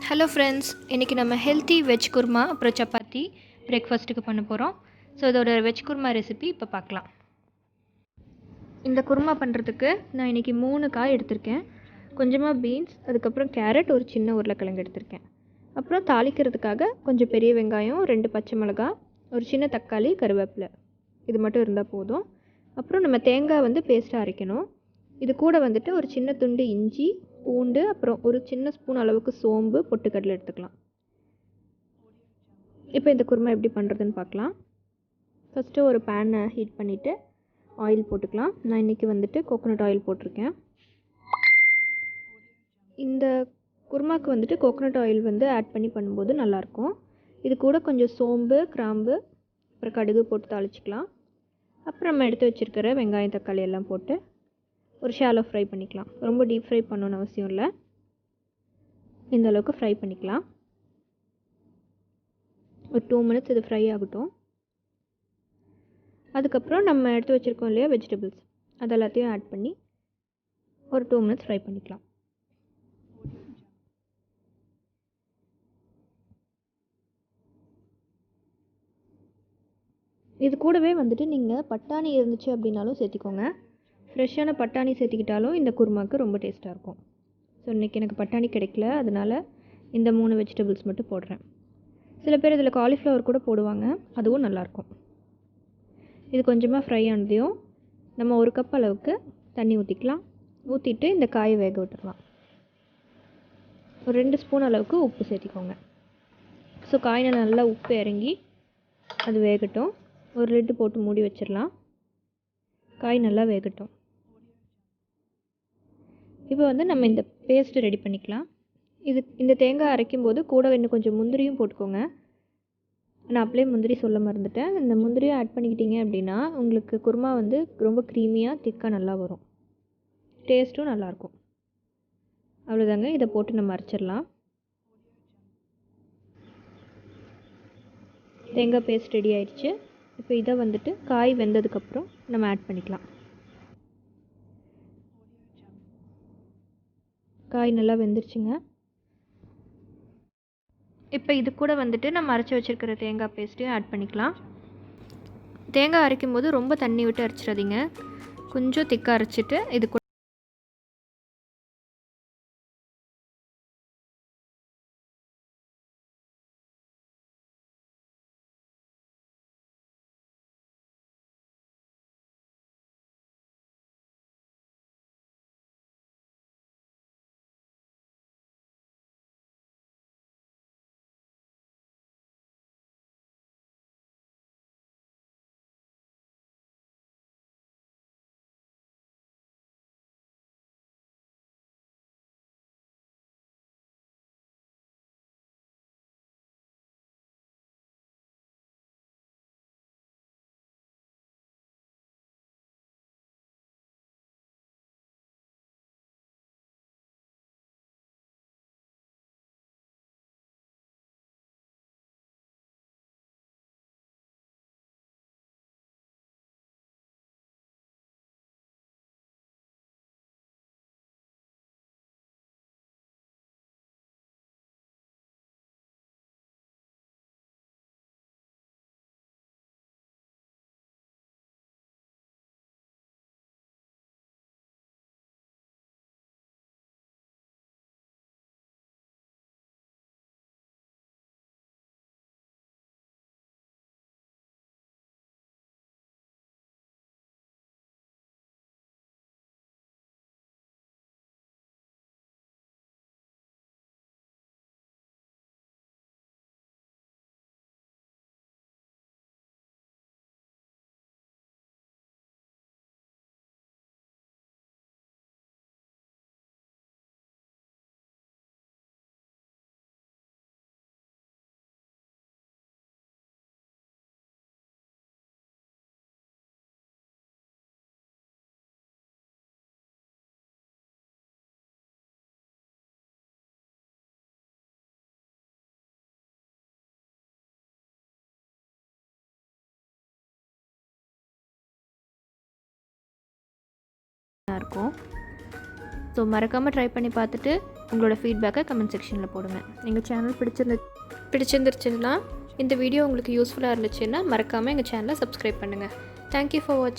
Hello friends, இன்றைக்கி நம்ம healthy veg kurma அப்புறம் சப்பாத்தி பிரேக்ஃபாஸ்ட்டுக்கு பண்ண போகிறோம். ஸோ இதோட வெஜ் குருமா ரெசிபி இப்போ பார்க்கலாம். இந்த குருமா பண்ணுறதுக்கு நான் இன்றைக்கி 3 காய் எடுத்திருக்கேன். கொஞ்சமாக பீன்ஸ், அதுக்கப்புறம் கேரட், ஒரு சின்ன உருளைக்கிழங்கு எடுத்திருக்கேன். அப்புறம் தாளிக்கிறதுக்காக கொஞ்சம் பெரிய வெங்காயம், 2 பச்சை மிளகாய், ஒரு சின்ன தக்காளி, கருவேப்பிலை, இது மட்டும் இருந்தால் போதும். அப்புறம் நம்ம தேங்காய் பேஸ்ட்டாக அரைக்கணும். இது கூட ஒரு சின்ன துண்டு இஞ்சி, பூண்டு, அப்புறம் ஒரு சின்ன ஸ்பூன் அளவுக்கு சோம்பு, பொட்டுக்கடலை எடுத்துக்கலாம். இப்போ இந்த குருமா எப்படி பண்ணுறதுன்னு பார்க்கலாம். ஃபஸ்ட்டு ஒரு பேனை ஹீட் பண்ணிவிட்டு ஆயில் போட்டுக்கலாம். நான் இன்றைக்கி கோகோனட் ஆயில் போட்டிருக்கேன். இந்த குருமாவுக்கு கோகோனட் ஆயில் ஆட் பண்ணி பண்ணும்போது நல்லாயிருக்கும். இது கூட கொஞ்சம் சோம்பு, கிராம்பு, அப்புறம் கடுகு போட்டு தாளிச்சிக்கலாம். அப்புறம் நம்ம எடுத்து வச்சுருக்கிற வெங்காயம், தக்காளி எல்லாம் போட்டு ஒரு ஷாலோ ஃப்ரை பண்ணிக்கலாம். ரொம்ப டீப் ஃப்ரை பண்ணணும்னு அவசியம் இல்லை, இந்த அளவுக்கு ஃப்ரை பண்ணிக்கலாம். ஒரு 2 மினிட்ஸ் இது ஃப்ரை ஆகட்டும். அதுக்கப்புறம் நம்ம எடுத்து வச்சுருக்கோம் இல்லையா வெஜிடபிள்ஸ், அது எல்லாத்தையும் ஆட் பண்ணி ஒரு 2 மினிட்ஸ் ஃப்ரை பண்ணிக்கலாம். இது கூடவே நீங்கள் பட்டாணி இருந்துச்சு அப்படின்னாலும் சேர்த்திக்கோங்க. ஃப்ரெஷ்ஷான பட்டாணி சேர்த்திக்கிட்டாலும் இந்த குருமாவுக்கு ரொம்ப டேஸ்ட்டாக இருக்கும். ஸோ இன்றைக்கி எனக்கு பட்டாணி கிடைக்கல, அதனால் இந்த 3 வெஜிடபிள்ஸ் மட்டும் போடுறேன். சில பேர் இதில் காலிஃப்ளவர் கூட போடுவாங்க, அதுவும் நல்லாயிருக்கும். இது கொஞ்சமாக ஃப்ரை ஆனதையும் நம்ம 1 கப் அளவுக்கு தண்ணி ஊற்றிக்கலாம். ஊற்றிட்டு இந்த காயை வேக விட்டுடலாம். ஒரு 2 ஸ்பூன் அளவுக்கு உப்பு சேர்த்திக்கோங்க. ஸோ காயில் நல்லா உப்பு இறங்கி அது வேகட்டும். ஒரு லிட்டு போட்டு மூடி வச்சிடலாம். காய் நல்லா வேகட்டும். இப்போ நம்ம இந்த பேஸ்ட்டு ரெடி பண்ணிக்கலாம். இந்த தேங்காய் அரைக்கும் போது கூட இன்னும் கொஞ்சம் முந்திரியும் போட்டுக்கோங்க. நான் அப்படியே முந்திரி சொல்ல மறந்துட்டேன். இந்த முந்திரியும் ஆட் பண்ணிக்கிட்டீங்க அப்படின்னா உங்களுக்கு குருமா ரொம்ப க்ரீமியாக திக்காக நல்லா வரும், டேஸ்ட்டும் நல்லாயிருக்கும். அவ்வளோதாங்க, இதை போட்டு நம்ம அரைச்சிடலாம். தேங்காய் பேஸ்ட் ரெடி ஆயிடுச்சு. இப்போ இதை காய் வெந்ததுக்கப்புறம் நம்ம ஆட் பண்ணிக்கலாம். காய் நல்லா வெந்துருச்சுங்க. இப்போ இது கூட நம்ம அரைச்சி வச்சுருக்கிற தேங்காய் பேஸ்ட்டையும் ஆட் பண்ணிக்கலாம். தேங்காய் அரைக்கும் போது ரொம்ப தண்ணி விட்டு அரைச்சிடாதீங்க, கொஞ்சம் திக்காக அரைச்சிட்டு இது கூட இருக்கும். ஸோ மறக்காமல் ட்ரை பண்ணி பார்த்துட்டு உங்களோட ஃபீட்பேக்கை கமெண்ட் செக்ஷனில் போடுங்க. எங்கள் சேனல் பிடிச்சிருந்துச்சுன்னா, இந்த வீடியோ உங்களுக்கு யூஸ்ஃபுல்லாக இருந்துச்சுன்னா மறக்காமல் எங்கள் சேனலை சப்ஸ்கிரைப் பண்ணுங்கள். தேங்க்யூ ஃபார் வாட்சிங்.